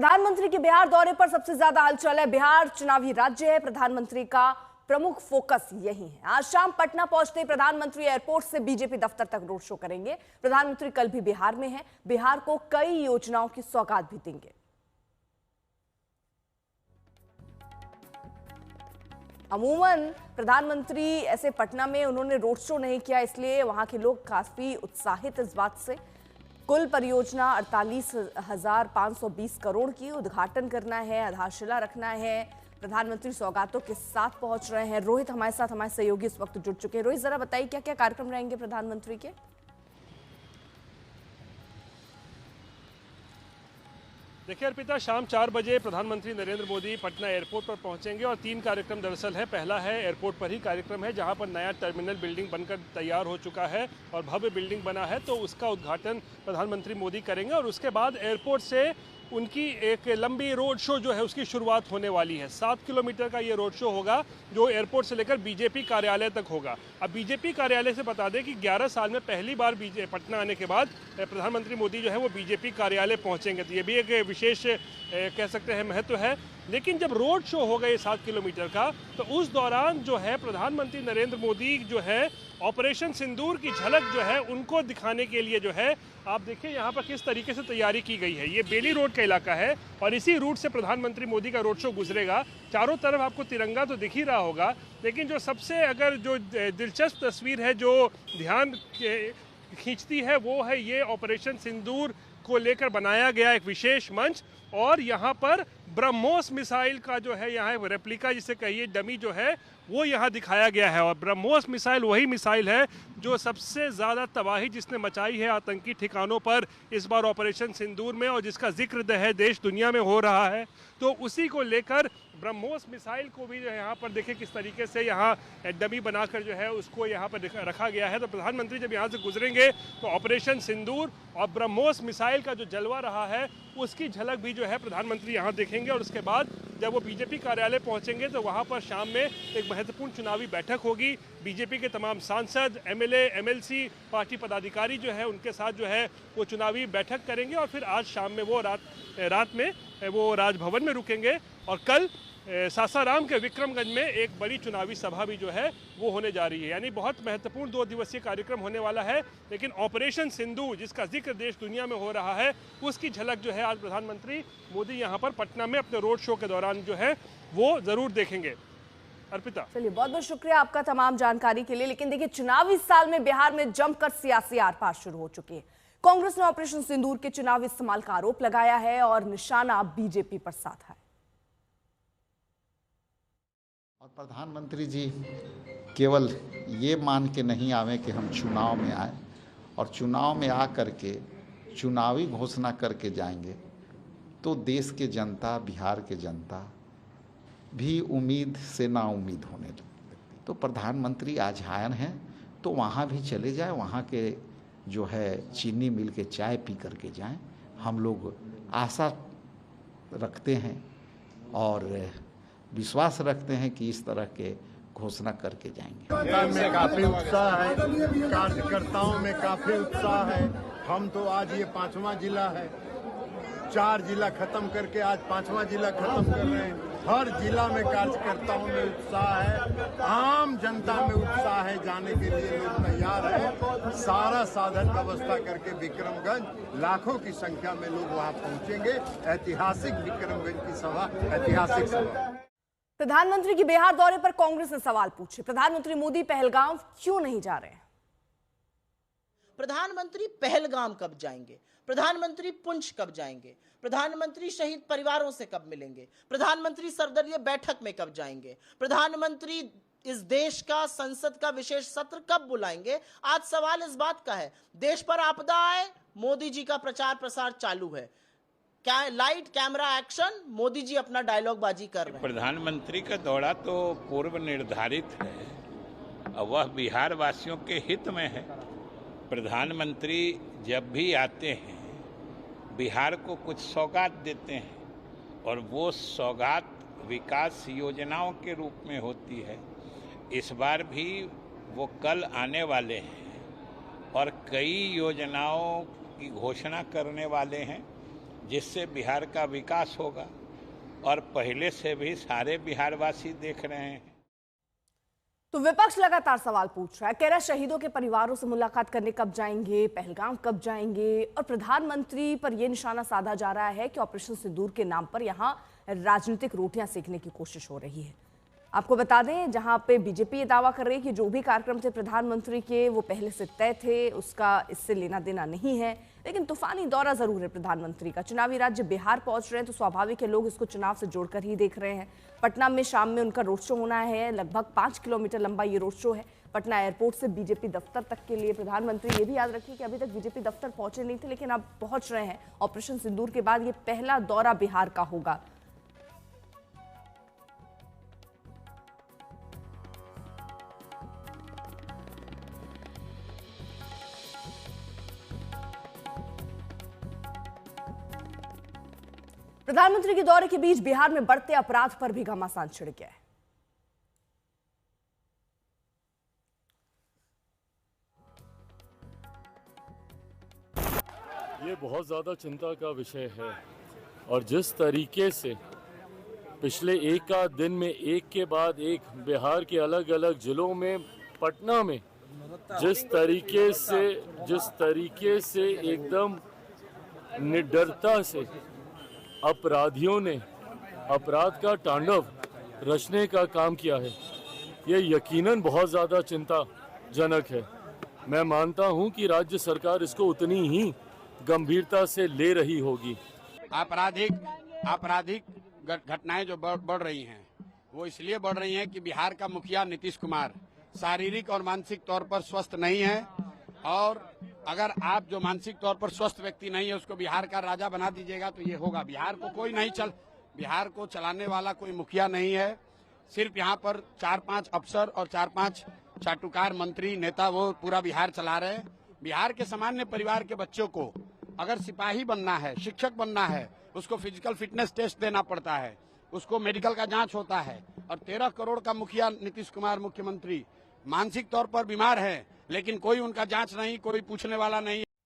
प्रधानमंत्री के बिहार दौरे पर सबसे ज्यादा हलचल है। बिहार चुनावी राज्य है, प्रधानमंत्री का प्रमुख फोकस यही है। आज शाम पटना पहुंचते प्रधानमंत्री एयरपोर्ट से बीजेपी दफ्तर तक रोड शो करेंगे। प्रधानमंत्री कल भी बिहार में हैं, बिहार को कई योजनाओं की सौगात भी देंगे। अमूमन प्रधानमंत्री ऐसे पटना में उन्होंने रोड शो नहीं किया, इसलिए वहां के लोग काफी उत्साहित इस बात से। कुल परियोजना 48,520 करोड़ की उद्घाटन करना है, आधारशिला रखना है। प्रधानमंत्री सौगातों के साथ पहुंच रहे हैं। रोहित हमारे साथ, हमारे सहयोगी इस वक्त जुड़ चुके हैं। रोहित, जरा बताइए क्या क्या कार्यक्रम रहेंगे प्रधानमंत्री के? देखिए अर्पिता, शाम 4 बजे प्रधानमंत्री नरेंद्र मोदी पटना एयरपोर्ट पर पहुंचेंगे और 3 कार्यक्रम दरअसल है। पहला है एयरपोर्ट पर ही कार्यक्रम है, जहां पर नया टर्मिनल बिल्डिंग बनकर तैयार हो चुका है और भव्य बिल्डिंग बना है, तो उसका उद्घाटन प्रधानमंत्री मोदी करेंगे। और उसके बाद एयरपोर्ट से उनकी एक लंबी रोड शो जो है उसकी शुरुआत होने वाली है। 7 किलोमीटर का ये रोड शो होगा, जो एयरपोर्ट से लेकर बीजेपी कार्यालय तक होगा। अब बीजेपी कार्यालय से बता दें कि 11 साल में पहली बार पटना आने के बाद प्रधानमंत्री मोदी जो है वो बीजेपी कार्यालय पहुंचेंगे, तो ये भी एक विशेष कह सकते हैं महत्व है। लेकिन जब रोड शो होगा ये 7 किलोमीटर का, तो उस दौरान जो है प्रधानमंत्री नरेंद्र मोदी जो है ऑपरेशन सिंदूर की झलक जो है उनको दिखाने के लिए जो है, आप देखिए यहाँ पर किस तरीके से तैयारी की गई है। ये बेली रोड का इलाका है और इसी रूट से प्रधानमंत्री मोदी का रोड शो गुजरेगा। चारों तरफ आपको तिरंगा तो दिख ही रहा होगा, लेकिन जो सबसे अगर जो दिलचस्प तस्वीर है जो ध्यान खींचती है वो है ये ऑपरेशन सिंदूर को लेकर बनाया गया एक विशेष मंच। और यहाँ पर ब्रह्मोस मिसाइल का जो है यहाँ रेप्लिका जिसे कहिए डमी जो है वो यहाँ दिखाया गया है। और ब्रह्मोस मिसाइल वही मिसाइल है जो सबसे ज़्यादा तबाही जिसने मचाई है आतंकी ठिकानों पर इस बार ऑपरेशन सिंदूर में, और जिसका जिक्र देश दुनिया में हो रहा है। तो उसी को लेकर ब्रह्मोस मिसाइल को भी जो है यहाँ पर देखें किस तरीके से यहाँ डमी बनाकर जो है उसको यहाँ पर रखा गया है। तो प्रधानमंत्री जब यहाँ से गुजरेंगे तो ऑपरेशन सिंदूर और ब्रह्मोस मिसाइल का जो जलवा रहा है उसकी झलक भी जो है प्रधानमंत्री यहाँ देखेंगे। और उसके बाद जब वो बीजेपी कार्यालय पहुँचेंगे तो वहाँ पर शाम में एक महत्वपूर्ण चुनावी बैठक होगी। बीजेपी के तमाम सांसद, एमएलए, एमएलसी, पार्टी पदाधिकारी जो है उनके साथ जो है वो चुनावी बैठक करेंगे। और फिर आज शाम में वो रात में वो राजभवन में रुकेंगे। और कल सासाराम के विक्रमगंज में एक बड़ी चुनावी सभा भी जो है वो होने जा रही है। यानी बहुत महत्वपूर्ण 2 दिवसीय कार्यक्रम होने वाला है। लेकिन ऑपरेशन सिंदूर जिसका जिक्र देश दुनिया में हो रहा है उसकी झलक जो है आज प्रधानमंत्री मोदी यहाँ पर पटना में अपने रोड शो के दौरान जो है वो जरूर देखेंगे। अर्पिता, चलिए, बहुत बहुत शुक्रिया आपका तमाम जानकारी के लिए। लेकिन देखिए, चुनावी साल में बिहार में जमकर सियासी आरपार शुरू हो चुकी है। कांग्रेस ने ऑपरेशन सिंदूर के चुनावी इस्तेमाल का आरोप लगाया है और निशाना बीजेपी पर साधा है। और प्रधानमंत्री जी केवल ये मान के नहीं आवे कि हम चुनाव में आए और चुनाव में आ करके चुनावी घोषणा करके जाएंगे, तो देश के जनता, बिहार के जनता भी उम्मीद से ना उम्मीद होने लगती। तो प्रधानमंत्री आज आए हैं तो वहाँ भी चले जाए, वहाँ के जो है चीनी मिल के चाय पी करके जाएं। हम लोग आशा रखते हैं और विश्वास रखते हैं कि इस तरह के घोषणा करके जाएंगे। में काफी उत्साह है, कार्यकर्ताओं में काफी उत्साह है। हम तो आज ये 5वां जिला है, 4 जिला खत्म करके आज 5वां जिला खत्म कर रहे हैं। हर जिला में कार्यकर्ताओं में उत्साह है, आम जनता में उत्साह है, जाने के लिए लोग तैयार हैं। सारा साधन व्यवस्था करके विक्रमगंज लाखों की संख्या में लोग वहां पहुंचेंगे। ऐतिहासिक विक्रमगंज की सभा, ऐतिहासिक सभा। प्रधानमंत्री के बिहार दौरे पर कांग्रेस ने सवाल पूछे। प्रधानमंत्री मोदी पहलगाम क्यों नहीं जा रहे हैं? प्रधानमंत्री पहलगाम कब जाएंगे? प्रधानमंत्री पुंछ कब जाएंगे? प्रधानमंत्री शहीद परिवारों से कब मिलेंगे? प्रधानमंत्री सर्वदलीय बैठक में कब जाएंगे? प्रधानमंत्री इस देश का संसद का विशेष सत्र कब बुलाएंगे? आज सवाल इस बात का है, देश पर आपदा आए, मोदी जी का प्रचार प्रसार चालू है, क्या light camera action, Modi ji अपना डायलॉग बाजी कर रहे हैं। प्रधानमंत्री का दौरा तो पूर्व निर्धारित है और वह बिहार वासियों के हित में है। प्रधानमंत्री जब भी आते हैं बिहार को कुछ सौगात देते हैं और वो सौगात विकास योजनाओं के रूप में होती है। इस बार भी वो कल आने वाले हैं और कई योजनाओं की घोषणा करने वाले हैं जिससे बिहार का विकास होगा और पहले से भी सारे बिहारवासी देख रहे हैं। तो विपक्ष लगातार सवाल पूछ रहा है, कह रहा है शहीदों के परिवारों से मुलाकात करने कब जाएंगे, पहलगाम कब जाएंगे, और प्रधानमंत्री पर यह निशाना साधा जा रहा है कि ऑपरेशन सिंदूर के नाम पर यहां राजनीतिक रोटियां सेकने की कोशिश हो रही है। आपको बता दें, जहां पे बीजेपी ये दावा कर रही है कि जो भी कार्यक्रम थे प्रधानमंत्री के वो पहले से तय थे, उसका इससे लेना देना नहीं है, लेकिन तूफानी दौरा जरूर है प्रधानमंत्री का। चुनावी राज्य बिहार पहुंच रहे हैं तो स्वाभाविक है लोग इसको चुनाव से जोड़कर ही देख रहे हैं। पटना में शाम में उनका रोड शो होना है, लगभग 5 किलोमीटर लंबा ये रोड शो है। पटना एयरपोर्ट से बीजेपी दफ्तर तक के लिए प्रधानमंत्री ये भी याद रखिए कि अभी तक बीजेपी दफ्तर पहुंचे नहीं थे, लेकिन अब पहुंच रहे हैं। ऑपरेशन सिंदूर के बाद ये पहला दौरा बिहार का होगा। प्रधानमंत्री के दौरे के बीच बिहार में बढ़ते अपराध पर भी घमासान छिड़ गया है। ये बहुत ज़्यादा चिंता का विषय है और जिस तरीके से पिछले एक आध दिन में एक के बाद एक बिहार के अलग अलग जिलों में, पटना में जिस तरीके से एकदम निडरता से अपराधियों ने अपराध का तांडव रचने का काम किया है, ये यकीनन बहुत ज़्यादा चिंताजनक है। मैं मानता हूं कि राज्य सरकार इसको उतनी ही गंभीरता से ले रही होगी। आपराधिक घटनाएं जो बढ़ रही हैं वो इसलिए बढ़ रही हैं कि बिहार का मुखिया नीतीश कुमार शारीरिक और मानसिक तौर पर स्वस्थ नहीं है, और अगर आप जो मानसिक तौर पर स्वस्थ व्यक्ति नहीं है उसको बिहार का राजा बना दीजिएगा तो ये होगा। बिहार को चलाने वाला कोई मुखिया नहीं है, सिर्फ यहाँ पर 4-5 अफसर और 4-5 चाटुकार मंत्री नेता वो पूरा बिहार चला रहे हैं। बिहार के सामान्य परिवार के बच्चों को अगर सिपाही बनना है, शिक्षक बनना है, उसको फिजिकल फिटनेस टेस्ट देना पड़ता है, उसको मेडिकल का जांच होता है, और 13 करोड़ का मुखिया नीतीश कुमार मुख्यमंत्री मानसिक तौर पर बीमार है, लेकिन कोई उनका जांच नहीं, कोई पूछने वाला नहीं है।